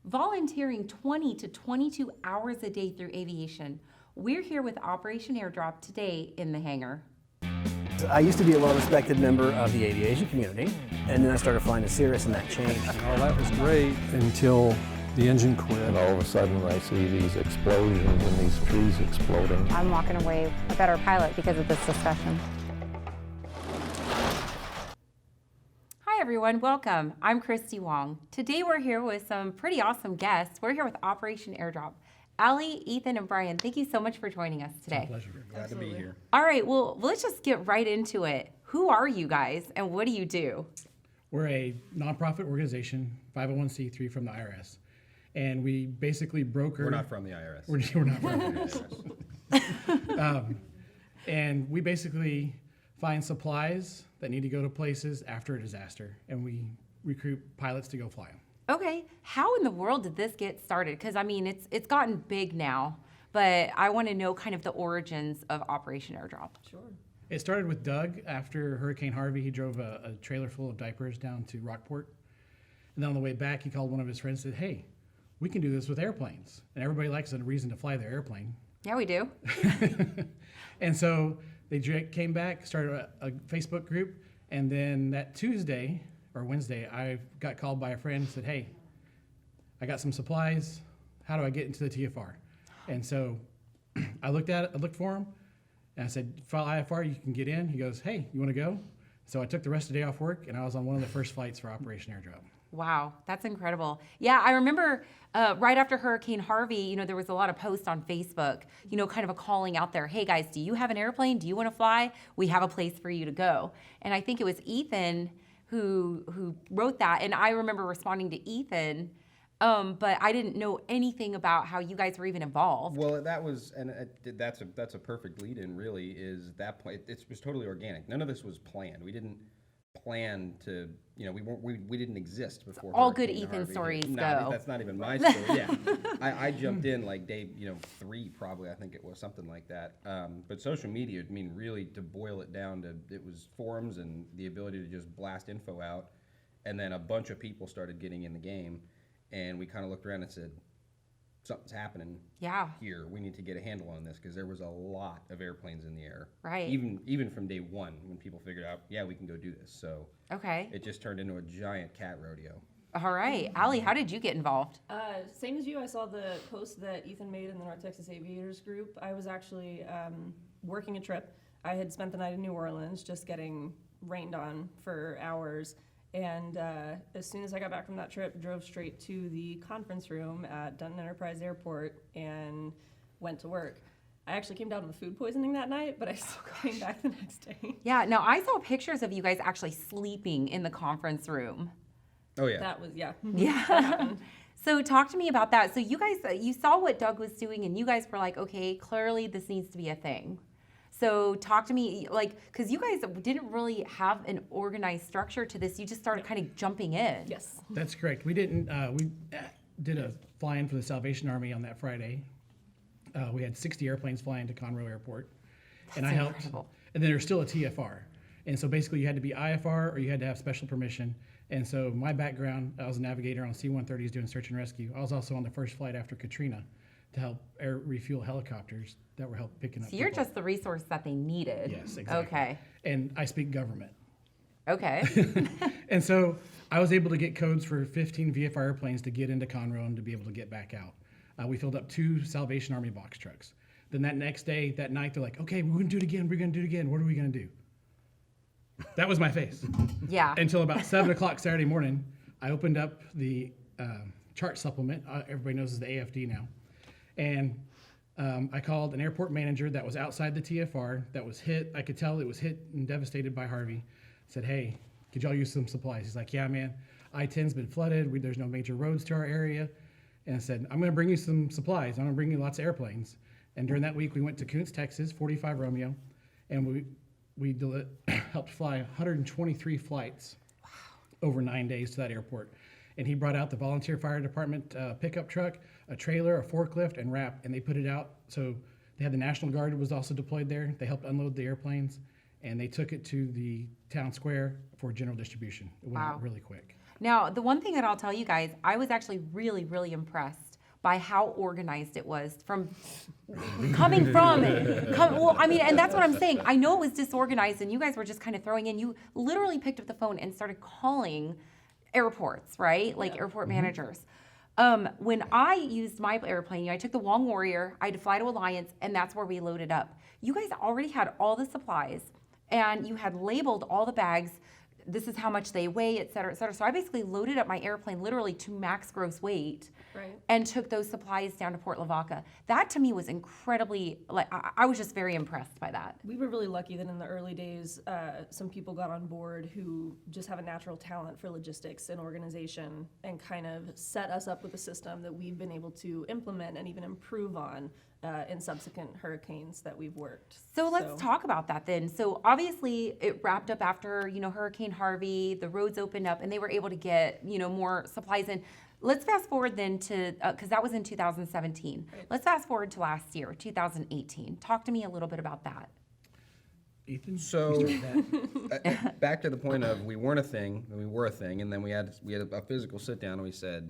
volunteering 20 to 22 hours a day through aviation. We're here with Operation Airdrop today in the hangar. I used to be a well-respected member of the aviation community, and then I started flying to Cirrus, and that changed. Oh, that was great until the engine quit. And all of a sudden I see these explosions and these trees exploding. I'm walking away a better pilot because of this discussion. Hi everyone, welcome. I'm Christy Wong. Today we're here with some pretty awesome guests. We're here with Operation Airdrop. Allie, Ethan, and Brian, thank you so much for joining us today. It's a pleasure. Glad to be here. All right, well, let's just get right into it. Who are you guys and what do you do? We're a nonprofit organization, 501c3 from the IRS. And we basically broker... We're not from the IRS. We're not from the IRS. And we basically find supplies that need to go to places after a disaster. And we recruit pilots to go fly them. Okay, how in the world did this get started? Because I mean, it's gotten big now, but I want to know kind of the origins of Operation Airdrop. Sure. It started with Doug after Hurricane Harvey. He drove a trailer full of diapers down to Rockport. And then on the way back, he called one of his friends and said, hey, we can do this with airplanes. And everybody likes a reason to fly their airplane. Yeah, we do. And so they came back, started a Facebook group, and then that Tuesday or Wednesday, I got called by a friend and said, hey, I got some supplies. How do I get into the TFR? And so I looked for him, and I said, file IFR, you can get in. He goes, hey, you want to go? So I took the rest of the day off work, and I was on one of the first flights for Operation Airdrop. Wow, that's incredible. Yeah, I remember right after Hurricane Harvey, there was a lot of posts on Facebook, kind of a calling out there, hey guys, do you have an airplane? Do you want to fly? We have a place for you to go. And I think it was Ethan who wrote that, and I remember responding to Ethan, but I didn't know anything about how you guys were even involved. Well, that was, and that's a perfect lead-in. Really, is that point? It was totally organic. None of this was planned. We didn't plan to, we didn't exist before. All good Hurricane Ethan Harvey. stories No, go. that's not even my story. Yeah, I jumped in like day 3 probably. I think it was something like that. But social media, really to boil it down to, it was forums and the ability to just blast info out, and then a bunch of people started getting in the game, and we kind of looked around and said, something's happening here. We need to get a handle on this, because there was a lot of airplanes in the air. Right. Even from day one, when people figured out, yeah, we can go do this. So okay. it just turned into a giant cat rodeo. All right. Allie, how did you get involved? Same as you, I saw the post that Ethan made in the North Texas Aviators group. I was actually working a trip. I had spent the night in New Orleans just getting rained on for hours. And as soon as I got back from that trip, drove straight to the conference room at Denton Enterprise Airport and went to work. I actually came down with food poisoning that night, but I still came back the next day. Yeah, no, I saw pictures of you guys actually sleeping in the conference room. Oh, yeah. That was, yeah. Yeah. That happened. So talk to me about that. So you guys, you saw what Doug was doing, and you guys were like, okay, clearly this needs to be a thing. So talk to me, because you guys didn't really have an organized structure to this. You just started kind of jumping in. Yes. That's correct. We didn't. We did a fly-in for the Salvation Army on that Friday. We had 60 airplanes flying to Conroe Airport, and I helped. Incredible. And then there's still a TFR, and so basically you had to be IFR or you had to have special permission. And so my background, I was a navigator on C-130s doing search and rescue. I was also on the first flight after Katrina to help air refuel helicopters that were helping picking up. So you're people. just the resource that they needed. Yes, exactly. Okay. And I speak government. Okay. And so I was able to get codes for 15 VFR airplanes to get into Conroe and to be able to get back out. We filled up 2 Salvation Army box trucks. Then that next day, that night, they're like, okay, we're going to do it again. We're going to do it again. What are we going to do? That was my face. Yeah. Until about 7 o'clock Saturday morning, I opened up the chart supplement. Everybody knows it's the AFD now. And I called an airport manager that was outside the TFR that was hit. I could tell it was hit and devastated by Harvey. Said, hey, could y'all use some supplies? He's like, yeah, man, I-10's been flooded. There's no major roads to our area. And I said, I'm going to bring you some supplies. I'm going to bring you lots of airplanes. And during that week, we went to Kuntz, Texas, 45 Romeo, and we helped fly 123 flights over 9 days to that airport. And he brought out the volunteer fire department pickup truck, a trailer, a forklift, and wrap, and they put it out. So they had the National Guard was also deployed there. They helped unload the airplanes, and they took it to the town square for general distribution. It went out really quick. Now, the one thing that I'll tell you guys, I was actually really, really impressed by how organized it was from well, I mean, and that's what I'm saying. I know it was disorganized and you guys were just kind of throwing in, you literally picked up the phone and started calling airports, right? Like airport managers. When I used my airplane, I took the Wong Warrior, I had to fly to Alliance, and that's where we loaded up. You guys already had all the supplies, and you had labeled all the bags. This is how much they weigh, et cetera, et cetera. So I basically loaded up my airplane literally to max gross weight and took those supplies down to Port Lavaca. That to me was incredibly, I was just very impressed by that. We were really lucky that in the early days, some people got on board who just have a natural talent for logistics and organization and kind of set us up with a system that we've been able to implement and even improve on in subsequent hurricanes that we've worked. So let's talk about that then. So obviously it wrapped up after, Hurricane Harvey, the roads opened up and they were able to get, more supplies in. Let's fast forward then to, because that was in 2017. Right. Let's fast forward to last year, 2018. Talk to me a little bit about that. Ethan? So back to the point of we weren't a thing, and we were a thing, and then we had a physical sit down and we said,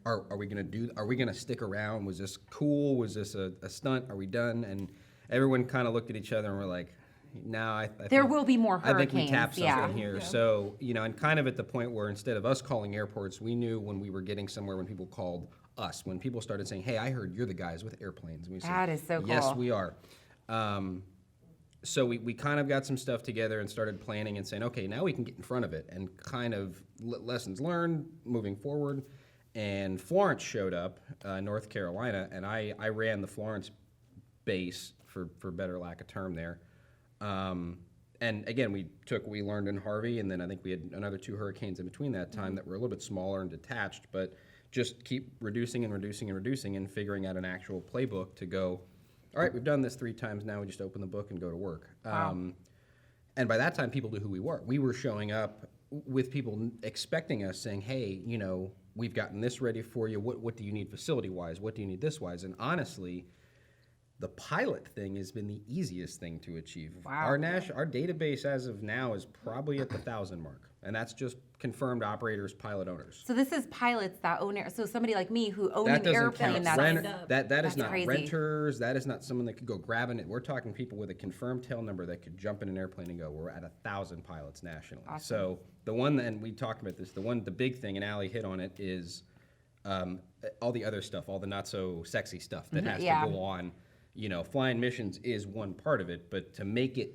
Are we gonna stick around? Was this cool? Was this a stunt? Are we done? And everyone kind of looked at each other and were like, no, I there think, will be more hurricanes. I think we tapped something here. Yeah. So, and kind of at the point where instead of us calling airports, we knew when we were getting somewhere when people called us, when people started saying, hey, I heard you're the guys with airplanes. And we said, that is so cool. Yes, we are. So we kind of got some stuff together and started planning and saying, okay, now we can get in front of it and kind of lessons learned moving forward. And Florence showed up, North Carolina, and I ran the Florence base for better lack of term there. And again, we took what we learned in Harvey, and then I think we had another 2 hurricanes in between that time that were a little bit smaller and detached, but just keep reducing and reducing and reducing and figuring out an actual playbook to go, all right, we've done this 3 times now, we just open the book and go to work. Wow. And by that time, people knew who we were. We were showing up with people expecting us, saying, hey, we've gotten this ready for you. What do you need facility-wise? What do you need this-wise? And honestly, the pilot thing has been the easiest thing to achieve. Wow. Our database as of now is probably at the 1,000 mark, and that's just confirmed operators, pilot owners. So this is pilots that own so somebody like me who own That an doesn't airplane count. that's That is not crazy. renters. That is not someone that could go grabbing it. We're talking people with a confirmed tail number that could jump in an airplane and go. We're at 1,000 pilots nationally. Awesome. So the one, and we talked about this, the big thing, and Allie hit on it, is all the other stuff, all the not so sexy stuff that has to go on. Flying missions is one part of it, but to make it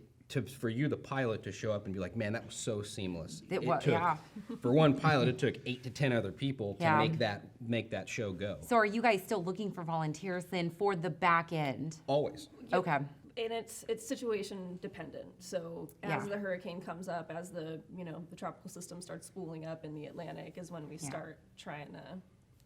for you, the pilot, to show up and be like, man, that was so seamless. It was, took, yeah. For one pilot, it took 8 to 10 other people to make that show go. So are you guys still looking for volunteers then for the back end? Always. Okay. And it's situation dependent. So as the hurricane comes up, as the tropical system starts spooling up in the Atlantic, is when we start trying to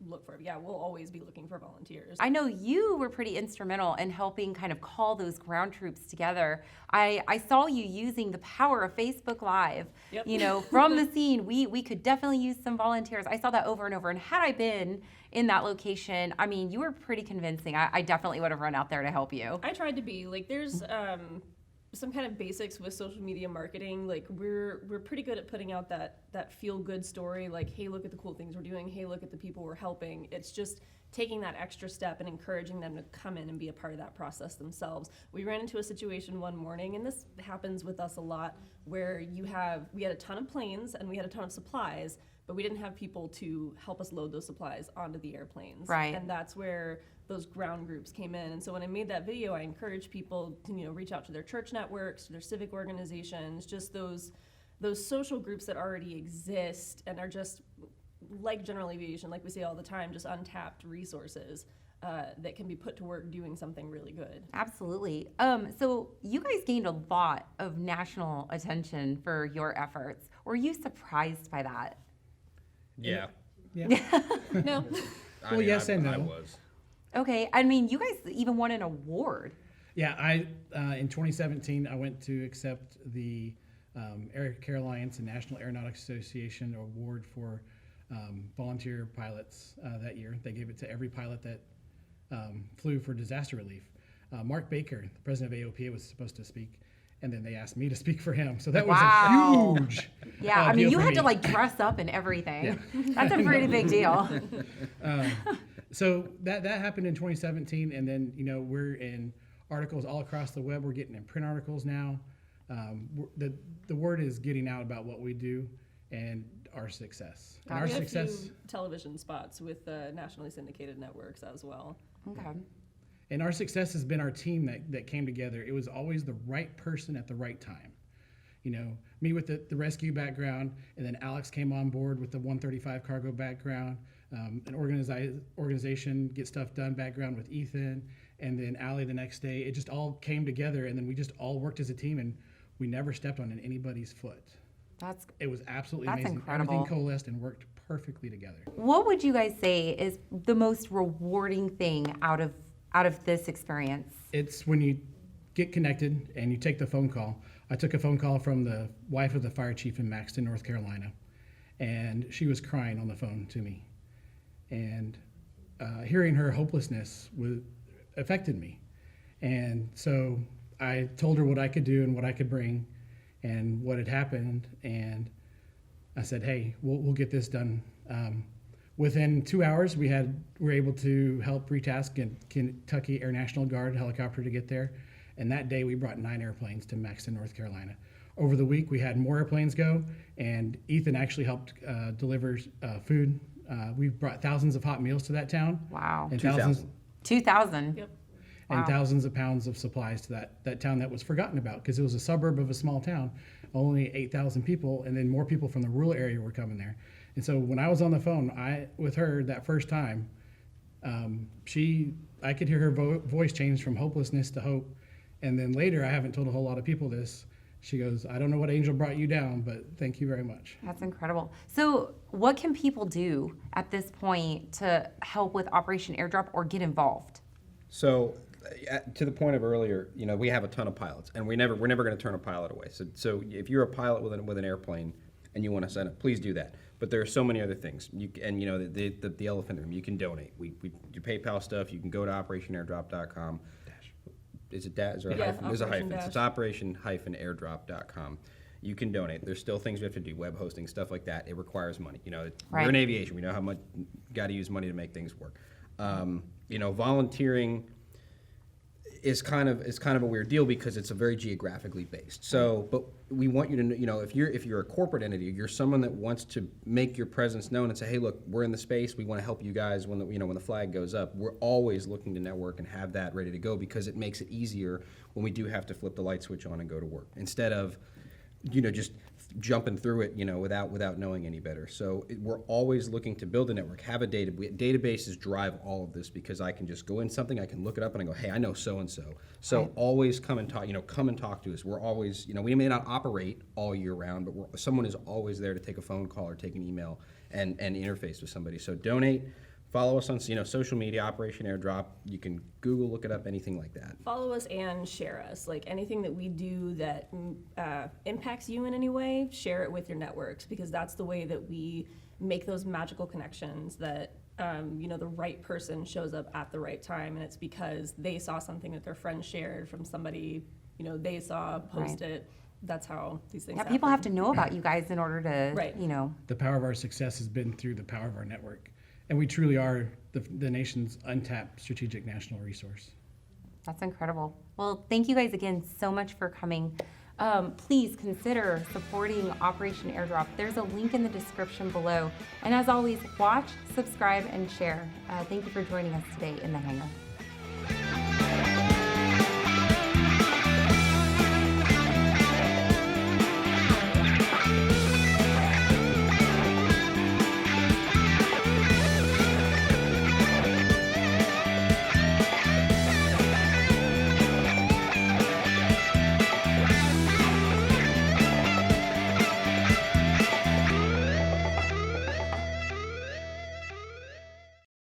look for it. Yeah, we'll always be looking for volunteers. I know you were pretty instrumental in helping kind of call those ground troops together. I saw you using the power of Facebook Live. Yep. From the scene, we could definitely use some volunteers. I saw that over and over. And had I been in that location, I mean, you were pretty convincing. I definitely would have run out there to help you. I tried to be. There's some kind of basics with social media marketing. We're pretty good at putting out that feel good story. Hey, look at the cool things we're doing. Hey, look at the people we're helping. It's just taking that extra step and encouraging them to come in and be a part of that process themselves. We ran into a situation one morning, and this happens with us a lot, where we had a ton of planes and we had a ton of supplies, but we didn't have people to help us load those supplies onto the airplanes. Right. And that's where those ground groups came in. And so when I made that video, I encouraged people to reach out to their church networks, to their civic organizations, just those social groups that already exist and are just like general aviation, like we say all the time, just untapped resources that can be put to work doing something really good. Absolutely. So you guys gained a lot of national attention for your efforts. Were you surprised by that? Yeah. No. Well, yes and no. I was. Okay. I mean, you guys even won an award. Yeah, in 2017, I went to accept the Air Care Alliance and National Aeronautics Association Award for volunteer pilots that year. They gave it to every pilot that flew for disaster relief. Mark Baker, the president of AOPA, was supposed to speak, and then they asked me to speak for him. So that was Wow. a huge Yeah, I mean, deal you for had me. to like dress up and everything. That's a pretty big deal. So that happened in 2017, and then we're in articles all across the web. We're getting in print articles now. The word is getting out about what we do and our success. And our We had a success. few television spots with nationally syndicated networks as well. Okay. And our success has been our team that came together. It was always the right person at the right time. Me with the rescue background, and then Alex came on board with the 135 cargo background, an organization, get stuff done background with Ethan, and then Allie the next day. It just all came together, and then we just all worked as a team, and we never stepped on anybody's foot. It was absolutely That's amazing. incredible. Everything coalesced and worked perfectly together. What would you guys say is the most rewarding thing out of this experience? It's when you get connected and you take the phone call. I took a phone call from the wife of the fire chief in Maxton, North Carolina, and she was crying on the phone to me. And hearing her hopelessness affected me. And so I told her what I could do and what I could bring and what had happened. And I said, hey, we'll get this done. Within 2 hours, we were able to help retask a Kentucky Air National Guard helicopter to get there. And that day, we brought 9 airplanes to Maxton, North Carolina. Over the week, we had more airplanes go, and Ethan actually helped deliver food. We brought thousands of hot meals to that town. Wow. And 2,000. 2,000. Yep. and Wow. thousands of pounds of supplies to that town that was forgotten about because it was a suburb of a small town, only 8,000 people, and then more people from the rural area were coming there. And so when I was on the phone with her that first time, I could hear her voice change from hopelessness to hope. And then later, I haven't told a whole lot of people this, she goes, I don't know what angel brought you down, but thank you very much. That's incredible. So what can people do at this point to help with Operation Airdrop or get involved? So, to the point of earlier, we have a ton of pilots, and we're never going to turn a pilot away. So if you're a pilot with an airplane and you want to sign up, please do that. But there are so many other things. The elephant in the room. You can donate. We do PayPal stuff. You can go to OperationAirdrop.com. Is it dash? Is there a Yeah, hyphen? There's a Operation hyphen. It's dash. Operation-Airdrop.com. You can donate. There's still things we have to do, web hosting, stuff like that. It requires money. We're Right. in aviation. We know how much got to use money to make things work. Volunteering is kind of a weird deal because it's a very geographically based. So, but we want you to know, if you're a corporate entity, you're someone that wants to make your presence known and say, hey, look, we're in the space. We want to help you guys when the flag goes up. We're always looking to network and have that ready to go because it makes it easier when we do have to flip the light switch on and go to work instead of just jumping through it, without knowing any better. So we're always looking to build a network, have a databases drive all of this because I can just go in something, I can look it up and I go, hey, I know so-and-so. So Right. always come and talk to us. We're always, we may not operate all year round, but someone is always there to take a phone call or take an email and interface with somebody. So donate. Follow us on social media, Operation Airdrop. You can Google, look it up, anything like that. Follow us and share us. Like anything that we do that impacts you in any way, share it with your networks because that's the way that we make those magical connections that the right person shows up at the right time, and it's because they saw something that their friend shared from somebody they saw post Right. it. That's how these things Yeah, happen. people have to know about you guys in order to, Right. The power of our success has been through the power of our network. And we truly are the nation's untapped strategic national resource. That's incredible. Well, thank you guys again so much for coming. Please consider supporting Operation Airdrop. There's a link in the description below. And as always, watch, subscribe, and share. Thank you for joining us today in the hangar.